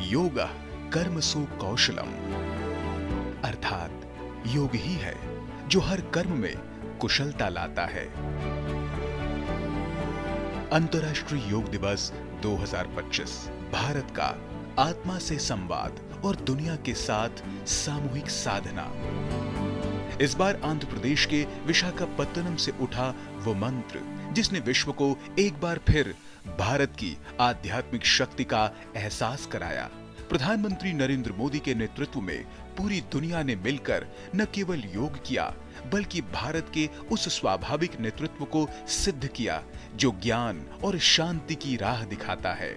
योगः कर्मसु कौशलम, अर्थात योग ही है जो हर कर्म में कुशलता लाता है। अंतर्राष्ट्रीय योग दिवस 2025 भारत का आत्मा से संवाद और दुनिया के साथ सामूहिक साधना। इस बार आंध्र प्रदेश के विशाखापत्तनम से उठा वो मंत्र जिसने विश्व को एक बार फिर भारत की आध्यात्मिक शक्ति का एहसास कराया। प्रधानमंत्री नरेंद्र मोदी के नेतृत्व में पूरी दुनिया ने मिलकर न केवल योग किया बल्कि भारत के उस स्वाभाविक नेतृत्व को सिद्ध किया जो ज्ञान और शांति की राह दिखाता है।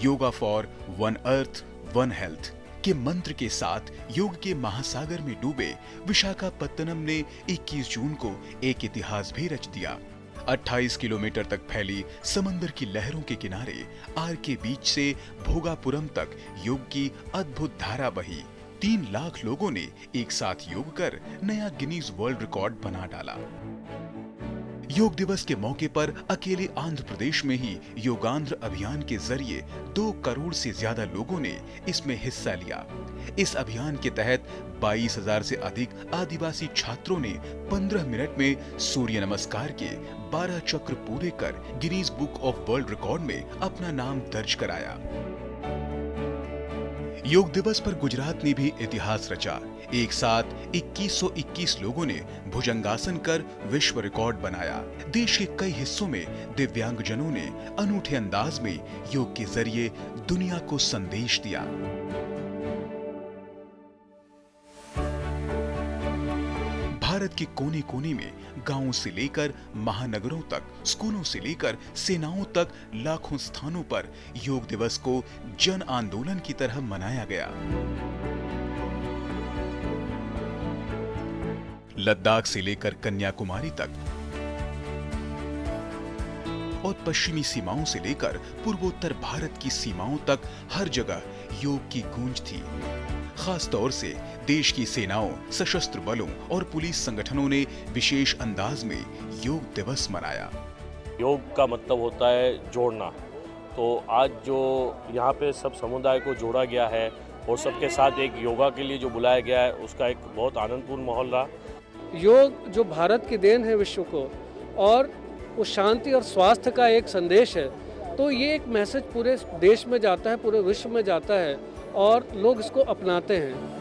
Yoga for one earth one health के मंत्र के साथ योग के महासागर में डूबे विशाखापत्तनम ने 21 जून को एक इतिहास भी रच दिया। 28 किलोमीटर तक फैली समंदर की लहरों के किनारे आर के बीच से भोगापुरम तक योग की अद्भुत धारा बही। 3 लाख लोगों ने एक साथ योग कर नया गिनीज वर्ल्ड रिकॉर्ड बना डाला। योग दिवस के मौके पर अकेले आंध्र प्रदेश में ही योगांध्र अभियान के जरिए 2 करोड़ से ज्यादा लोगों ने इसमें हिस्सा लिया। इस अभियान के तहत 22,000 से अधिक आदिवासी छात्रों ने 15 मिनट में सूर्य नमस्कार के 12 चक्र पूरे कर Guinness book of world record में अपना नाम दर्ज कराया। योग दिवस पर गुजरात ने भी इतिहास रचा। एक साथ 2121 लोगों ने भुजंगासन कर विश्व रिकॉर्ड बनाया। देश के कई हिस्सों में दिव्यांगजनों ने अनूठे अंदाज में योग के जरिए दुनिया को संदेश दिया। भारत के कोने कोने में गांवों से लेकर महानगरों तक, स्कूलों से लेकर सेनाओं तक लाखों स्थानों पर योग दिवस को जन आंदोलन की तरह मनाया गया। लद्दाख से लेकर कन्याकुमारी तक और पश्चिमी सीमाओं से लेकर पूर्वोत्तर भारत की सीमाओं तक हर जगह योग की गूंज थी। खास तौर से देश की सेनाओं, सशस्त्र बलों और पुलिस संगठनों ने विशेष अंदाज में योग दिवस मनाया। योग का मतलब होता है जोड़ना, तो आज जो यहाँ पे सब समुदाय को जोड़ा गया है और सबके साथ एक योगा के लिए जो बुलाया गया है उसका एक बहुत आनंदपूर्ण माहौल रहा। योग जो भारत की देन है विश्व को और वो शांति और स्वास्थ्य का एक संदेश है, तो ये एक मैसेज पूरे देश में जाता है, पूरे विश्व में जाता है और लोग इसको अपनाते हैं।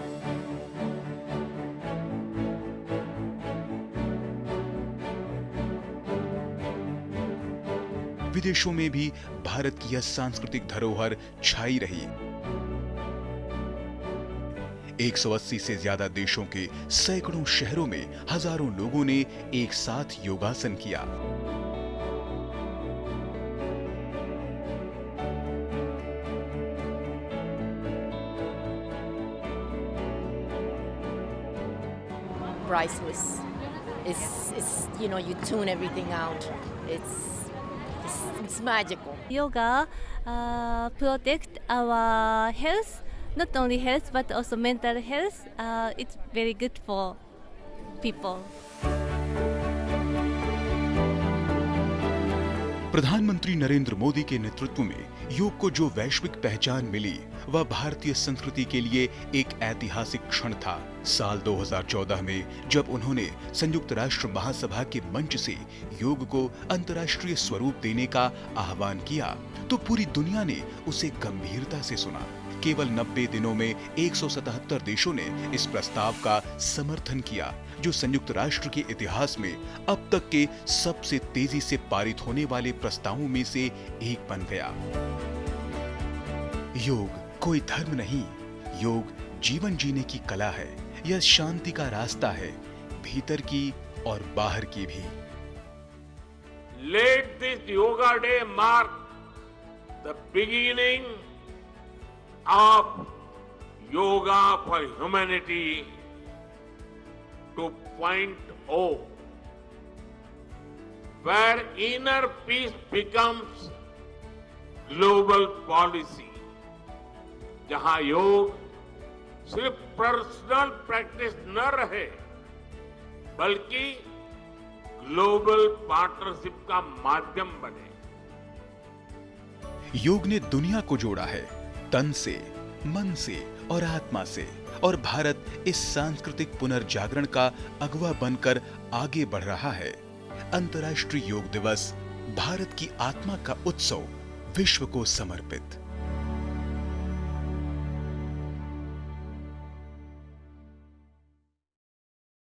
विदेशों में भी भारत की यह सांस्कृतिक धरोहर छाई रही। 180 से ज्यादा देशों के सैकड़ों शहरों में हजारों लोगों ने एक साथ योगासन किया। Priceless. It's you know, you tune everything out. It's magical. Yoga protect our health, not only health but also mental health. It's very good for people. प्रधानमंत्री नरेंद्र मोदी के नेतृत्व में योग को जो वैश्विक पहचान मिली वह भारतीय संस्कृति के लिए एक ऐतिहासिक क्षण था। साल 2014 में जब उन्होंने संयुक्त राष्ट्र महासभा के मंच से योग को अंतर्राष्ट्रीय स्वरूप देने का आह्वान किया तो पूरी दुनिया ने उसे गंभीरता से सुना। केवल 90 दिनों में 177 देशों ने इस प्रस्ताव का समर्थन किया जो संयुक्त राष्ट्र के इतिहास में अब तक के सबसे तेजी से पारित होने वाले प्रस्तावों में से एक बन गया। योग कोई धर्म नहीं, योग जीवन जीने की कला है। यह शांति का रास्ता है, भीतर की और बाहर की भी। Let this yoga day mark the beginning of yoga for humanity 2.0, where inner peace becomes global policy, जहां योग सिर्फ पर्सनल प्रैक्टिस न रहे बल्कि ग्लोबल पार्टनरशिप का माध्यम बने। योग ने दुनिया को जोड़ा है, तन से, मन से और आत्मा से, और भारत इस सांस्कृतिक पुनर्जागरण का अगुवा बनकर आगे बढ़ रहा है। अंतर्राष्ट्रीय योग दिवस भारत की आत्मा का उत्सव, विश्व को समर्पित।